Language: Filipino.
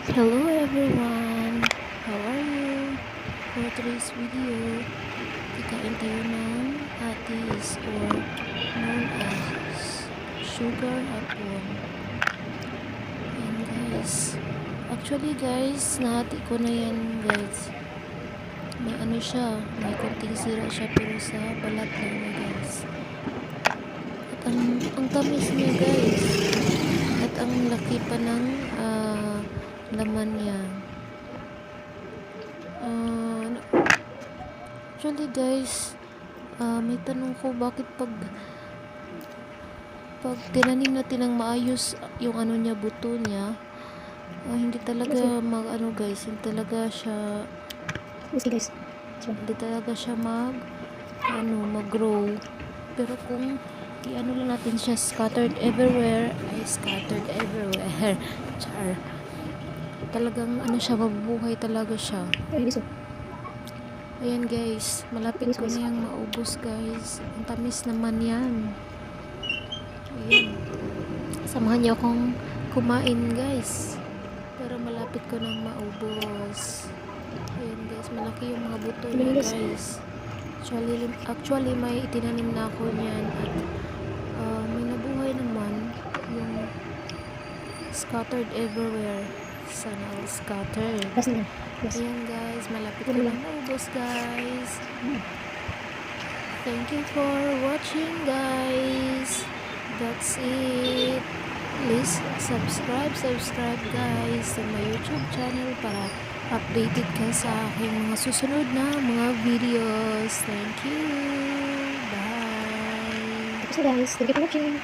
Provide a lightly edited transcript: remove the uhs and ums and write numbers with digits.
Hello everyone! How are you? For today's video, kikain tayo ng atis or known as sugar hapon. Ayan guys. Actually guys, nahati ko na yan guys. May ano siya, may konting sira siya pero sa balat lang niya guys. At ang tamis niya guys. At ang laki pa ng laman niya. Actually guys, may tanong ko bakit pag tinanim natin ng maayos yung ano niya, buto niya, hindi talaga mag guys, hindi talaga siya mag-grow. Pero kung i-ano lang natin siya, scattered everywhere, char, talagang ano siya, mabubuhay talaga siya. Ayan guys, malapit ko na yung maubos guys. Ang tamis naman yan. Ayan. Samahan niyo akong kumain guys. Pero malapit ko nang maubos. Ayan guys, malaki yung mga buto niya guys. Actually may itinanim na ako niyan. At may nabuhay naman yung scattered everywhere. Sana all scattered. Ayan guys, malapit ko na maubos guys. Thank you for watching guys. That's it. Please subscribe guys sa my YouTube channel para updated ka sa aking mga susunod na mga videos. Thank you. Bye. So guys, thank you for watching.